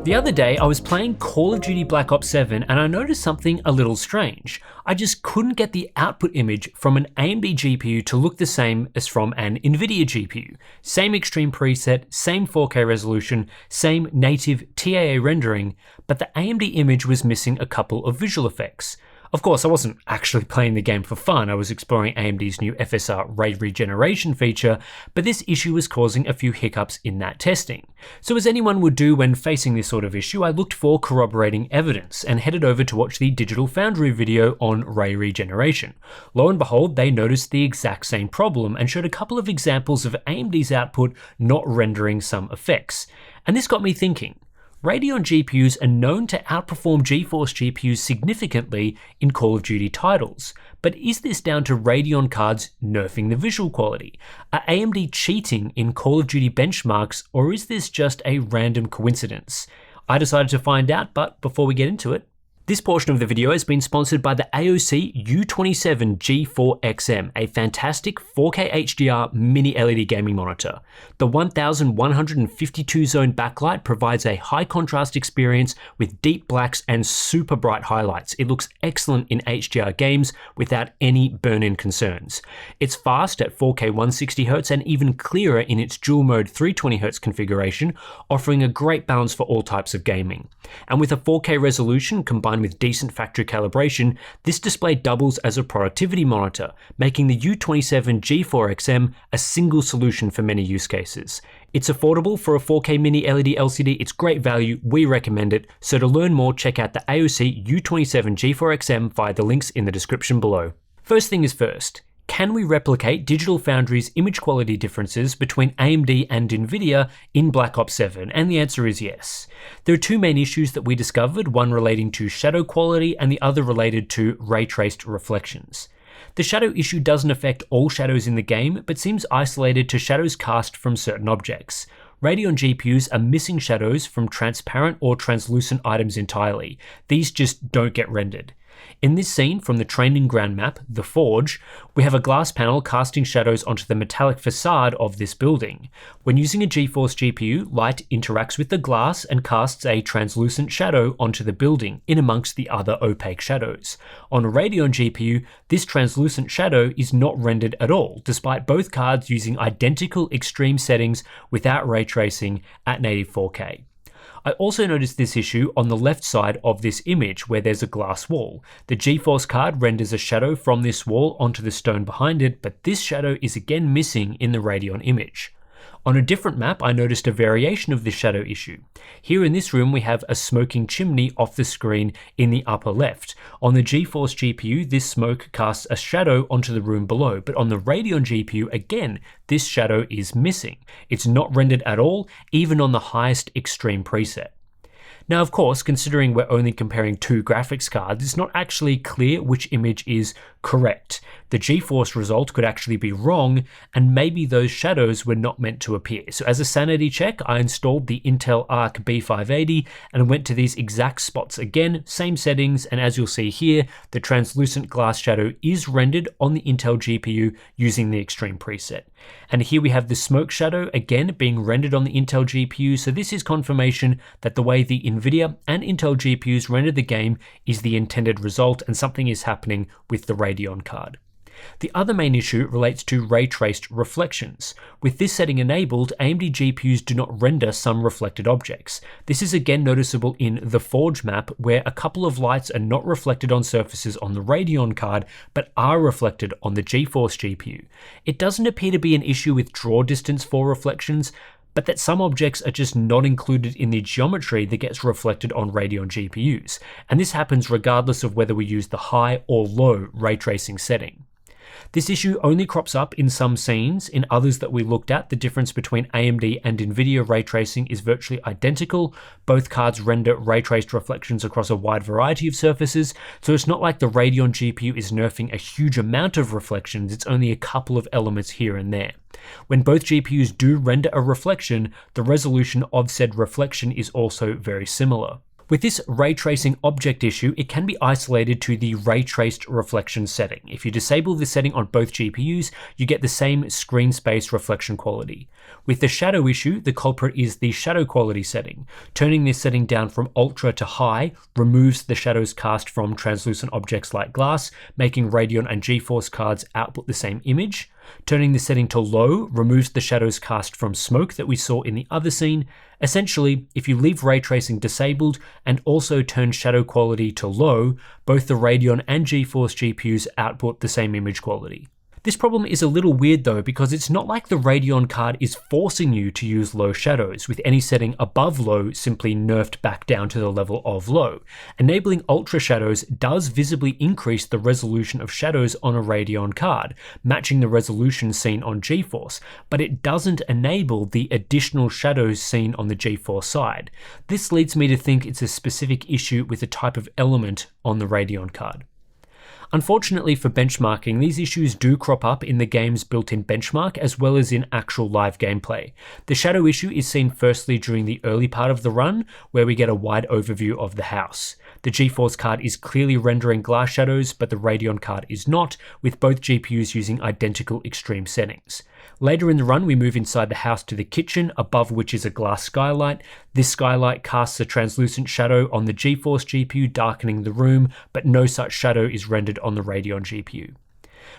The other day, I was playing Call of Duty Black Ops 7 and I noticed something a little strange. I just couldn't get the output image from an AMD GPU to look the same as from an Nvidia GPU. Same extreme preset, same 4K resolution, same native TAA rendering, but the AMD image was missing a couple of visual effects. Of course, I wasn't actually playing the game for fun, I was exploring AMD's new FSR ray regeneration feature, but this issue was causing a few hiccups in that testing. So as anyone would do when facing this sort of issue, I looked for corroborating evidence and headed over to watch the Digital Foundry video on ray regeneration. Lo and behold, they noticed the exact same problem and showed a couple of examples of AMD's output not rendering some effects. And this got me thinking. Radeon GPUs are known to outperform GeForce GPUs significantly in Call of Duty titles, but is this down to Radeon cards nerfing the visual quality? Are AMD cheating in Call of Duty benchmarks, or is this just a random coincidence? I decided to find out, but before we get into it, this portion of the video has been sponsored by the AOC U27 G4XM, a fantastic 4K HDR mini LED gaming monitor. The 1152 zone backlight provides a high contrast experience with deep blacks and super bright highlights. It looks excellent in HDR games without any burn-in concerns. It's fast at 4K 160Hz and even clearer in its dual mode 320Hz configuration, offering a great balance for all types of gaming. And with a 4K resolution combined with decent factory calibration, this display doubles as a productivity monitor, making the U27 G4XM a single solution for many use cases. It's affordable for a 4K mini LED LCD, it's great value, we recommend it, so to learn more check out the AOC U27 G4XM via the links in the description below. First thing is first. Can we replicate Digital Foundry's image quality differences between AMD and Nvidia in Black Ops 7? And the answer is yes. There are two main issues that we discovered, one relating to shadow quality and the other related to ray-traced reflections. The shadow issue doesn't affect all shadows in the game, but seems isolated to shadows cast from certain objects. Radeon GPUs are missing shadows from transparent or translucent items entirely. These just don't get rendered. In this scene from the training ground map, The Forge, we have a glass panel casting shadows onto the metallic facade of this building. When using a GeForce GPU, light interacts with the glass and casts a translucent shadow onto the building, in amongst the other opaque shadows. On a Radeon GPU, this translucent shadow is not rendered at all, despite both cards using identical extreme settings without ray tracing at native 4K. I also noticed this issue on the left side of this image where there's a glass wall. The GeForce card renders a shadow from this wall onto the stone behind it, but this shadow is again missing in the Radeon image. On a different map, I noticed a variation of this shadow issue. Here in this room, we have a smoking chimney off the screen in the upper left. On the GeForce GPU, this smoke casts a shadow onto the room below, but on the Radeon GPU, again, this shadow is missing. It's not rendered at all, even on the highest extreme preset. Now, of course, considering we're only comparing two graphics cards, it's not actually clear which image is correct. The GeForce result could actually be wrong, and maybe those shadows were not meant to appear. So as a sanity check, I installed the Intel Arc B580 and went to these exact spots again, same settings, and as you'll see here, the translucent glass shadow is rendered on the Intel GPU using the extreme preset. And here we have the smoke shadow again being rendered on the Intel GPU, so this is confirmation that the way the Nvidia and Intel GPUs rendered the game is the intended result, and something is happening with the Radeon card. The other main issue relates to ray-traced reflections. With this setting enabled, AMD GPUs do not render some reflected objects. This is again noticeable in the Forge map, where a couple of lights are not reflected on surfaces on the Radeon card, but are reflected on the GeForce GPU. It doesn't appear to be an issue with draw distance for reflections, but that some objects are just not included in the geometry that gets reflected on Radeon GPUs. And this happens regardless of whether we use the high or low ray tracing setting. This issue only crops up in some scenes. In others that we looked at, the difference between AMD and Nvidia ray tracing is virtually identical. Both cards render ray traced reflections across a wide variety of surfaces, so it's not like the Radeon GPU is nerfing a huge amount of reflections, it's only a couple of elements here and there. When both GPUs do render a reflection, the resolution of said reflection is also very similar. With this ray tracing object issue, it can be isolated to the ray traced reflection setting. If you disable this setting on both GPUs, you get the same screen space reflection quality. With the shadow issue, the culprit is the shadow quality setting. Turning this setting down from ultra to high removes the shadows cast from translucent objects like glass, making Radeon and GeForce cards output the same image. Turning the setting to low removes the shadows cast from smoke that we saw in the other scene. Essentially, if you leave ray tracing disabled and also turn shadow quality to low, both the Radeon and GeForce GPUs output the same image quality. This problem is a little weird though, because it's not like the Radeon card is forcing you to use low shadows, with any setting above low simply nerfed back down to the level of low. Enabling ultra shadows does visibly increase the resolution of shadows on a Radeon card, matching the resolution seen on GeForce, but it doesn't enable the additional shadows seen on the GeForce side. This leads me to think it's a specific issue with the type of element on the Radeon card. Unfortunately for benchmarking, these issues do crop up in the game's built-in benchmark as well as in actual live gameplay. The shadow issue is seen firstly during the early part of the run, where we get a wide overview of the house. The GeForce card is clearly rendering glass shadows, but the Radeon card is not, with both GPUs using identical extreme settings. Later in the run, we move inside the house to the kitchen, above which is a glass skylight. This skylight casts a translucent shadow on the GeForce GPU, darkening the room, but no such shadow is rendered on the Radeon GPU.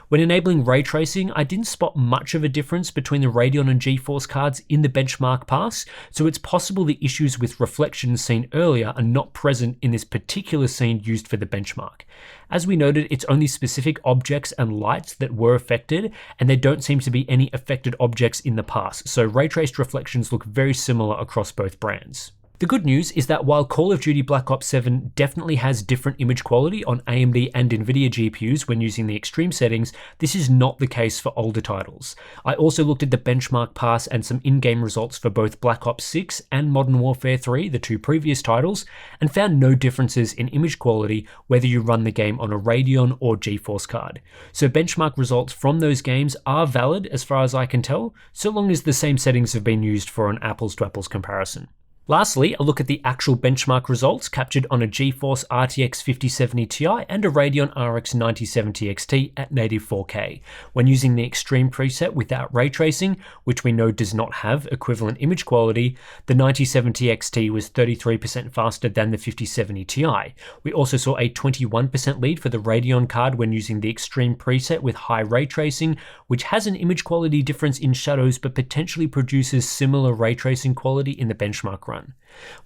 When enabling ray tracing, I didn't spot much of a difference between the Radeon and GeForce cards in the benchmark pass, so it's possible the issues with reflections seen earlier are not present in this particular scene used for the benchmark. As we noted, it's only specific objects and lights that were affected, and there don't seem to be any affected objects in the pass, so ray traced reflections look very similar across both brands. The good news is that while Call of Duty Black Ops 7 definitely has different image quality on AMD and Nvidia GPUs when using the extreme settings, this is not the case for older titles. I also looked at the benchmark pass and some in-game results for both Black Ops 6 and Modern Warfare 3, the two previous titles, and found no differences in image quality whether you run the game on a Radeon or GeForce card. So benchmark results from those games are valid as far as I can tell, so long as the same settings have been used for an apples to apples comparison. Lastly, a look at the actual benchmark results captured on a GeForce RTX 5070 Ti and a Radeon RX 9070 XT at native 4K. When using the Extreme preset without ray tracing, which we know does not have equivalent image quality, the 9070 XT was 33% faster than the 5070 Ti. We also saw a 21% lead for the Radeon card when using the Extreme preset with high ray tracing, which has an image quality difference in shadows but potentially produces similar ray tracing quality in the benchmark run.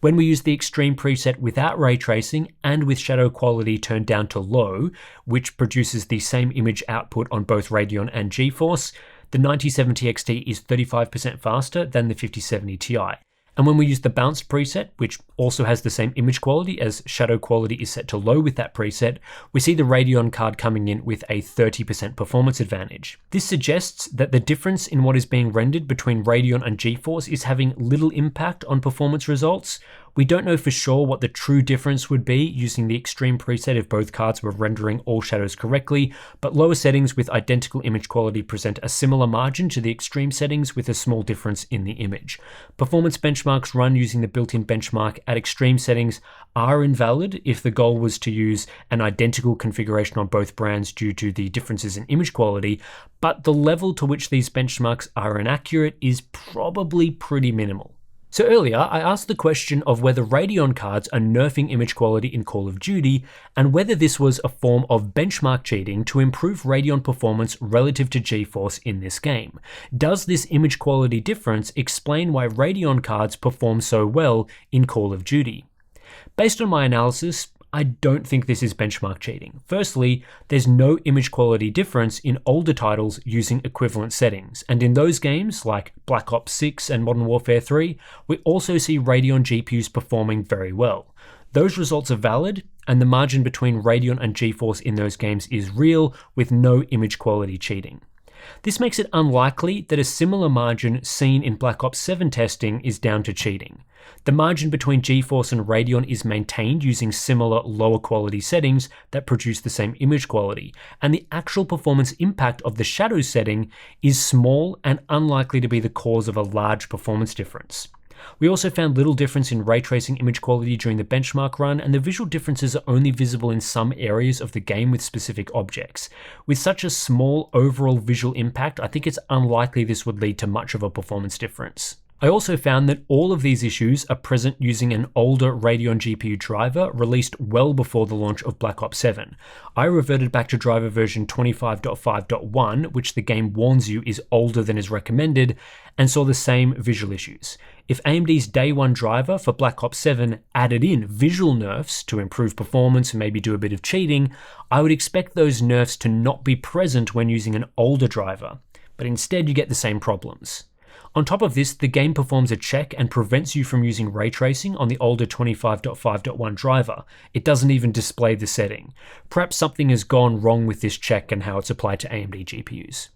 When we use the Extreme preset without ray tracing and with shadow quality turned down to low, which produces the same image output on both Radeon and GeForce, the 9070 XT is 35% faster than the 5070 Ti. And when we use the Bounced preset, which also has the same image quality as shadow quality is set to low with that preset, we see the Radeon card coming in with a 30% performance advantage. This suggests that the difference in what is being rendered between Radeon and GeForce is having little impact on performance results. We don't know for sure what the true difference would be using the Extreme preset if both cards were rendering all shadows correctly, but lower settings with identical image quality present a similar margin to the Extreme settings with a small difference in the image. Performance benchmarks run using the built-in benchmark at Extreme settings are invalid if the goal was to use an identical configuration on both brands due to the differences in image quality, but the level to which these benchmarks are inaccurate is probably pretty minimal. So earlier, I asked the question of whether Radeon cards are nerfing image quality in Call of Duty, and whether this was a form of benchmark cheating to improve Radeon performance relative to GeForce in this game. Does this image quality difference explain why Radeon cards perform so well in Call of Duty? Based on my analysis, I don't think this is benchmark cheating. Firstly, there's no image quality difference in older titles using equivalent settings, and in those games, like Black Ops 6 and Modern Warfare 3, we also see Radeon GPUs performing very well. Those results are valid, and the margin between Radeon and GeForce in those games is real, with no image quality cheating. This makes it unlikely that a similar margin seen in Black Ops 7 testing is down to cheating. The margin between GeForce and Radeon is maintained using similar lower quality settings that produce the same image quality, and the actual performance impact of the shadow setting is small and unlikely to be the cause of a large performance difference. We also found little difference in ray tracing image quality during the benchmark run, and the visual differences are only visible in some areas of the game with specific objects. With such a small overall visual impact, I think it's unlikely this would lead to much of a performance difference. I also found that all of these issues are present using an older Radeon GPU driver released well before the launch of Black Ops 7. I reverted back to driver version 25.5.1, which the game warns you is older than is recommended, and saw the same visual issues. If AMD's day one driver for Black Ops 7 added in visual nerfs to improve performance and maybe do a bit of cheating, I would expect those nerfs to not be present when using an older driver, but instead you get the same problems. On top of this, the game performs a check and prevents you from using ray tracing on the older 25.5.1 driver. It doesn't even display the setting. Perhaps something has gone wrong with this check and how it's applied to AMD GPUs.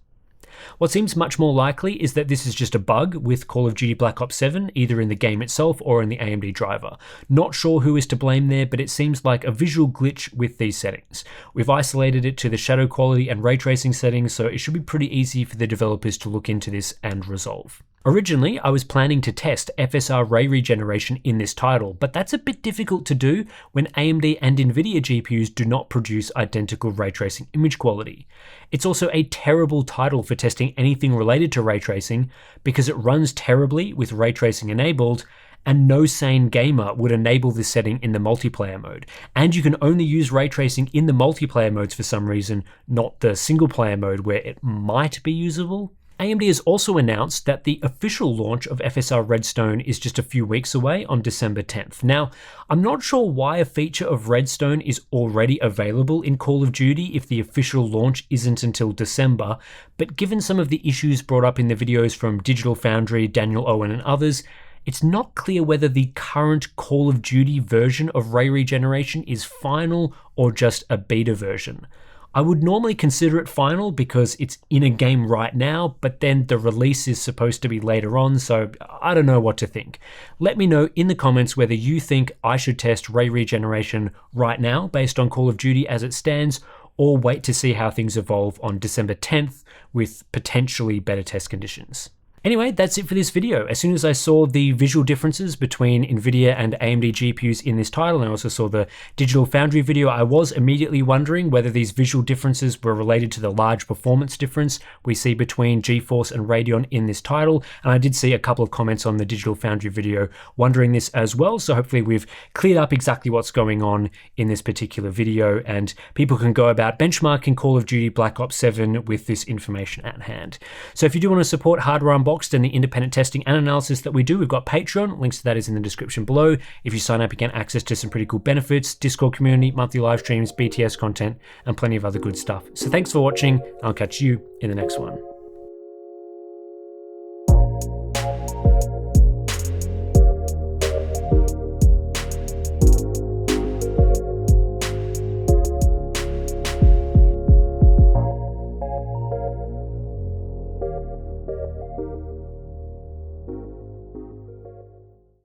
What seems much more likely is that this is just a bug with Call of Duty Black Ops 7, either in the game itself or in the AMD driver. Not sure who is to blame there, but it seems like a visual glitch with these settings. We've isolated it to the shadow quality and ray tracing settings, so it should be pretty easy for the developers to look into this and resolve. Originally, I was planning to test FSR ray regeneration in this title, but that's a bit difficult to do when AMD and Nvidia GPUs do not produce identical ray tracing image quality. It's also a terrible title for testing anything related to ray tracing because it runs terribly with ray tracing enabled, and no sane gamer would enable this setting in the multiplayer mode. And you can only use ray tracing in the multiplayer modes for some reason, not the single player mode where it might be usable. AMD has also announced that the official launch of FSR Redstone is just a few weeks away on December 10th. Now, I'm not sure why a feature of Redstone is already available in Call of Duty if the official launch isn't until December, but given some of the issues brought up in the videos from Digital Foundry, Daniel Owen and others, it's not clear whether the current Call of Duty version of ray regeneration is final or just a beta version. I would normally consider it final because it's in a game right now, but then the release is supposed to be later on, so I don't know what to think. Let me know in the comments whether you think I should test ray regeneration right now based on Call of Duty as it stands, or wait to see how things evolve on December 10th with potentially better test conditions. Anyway, that's it for this video. As soon as I saw the visual differences between Nvidia and AMD GPUs in this title, and I also saw the Digital Foundry video, I was immediately wondering whether these visual differences were related to the large performance difference we see between GeForce and Radeon in this title. And I did see a couple of comments on the Digital Foundry video wondering this as well. So hopefully we've cleared up exactly what's going on in this particular video, and people can go about benchmarking Call of Duty Black Ops 7 with this information at hand. So if you do want to support Hardware Unboxed and the independent testing and analysis that we do, we've got Patreon. Links to that is in the description below. If you sign up, you get access to some pretty cool benefits, Discord community, monthly live streams, BTS content, and plenty of other good stuff. So thanks for watching. I'll catch you in the next one.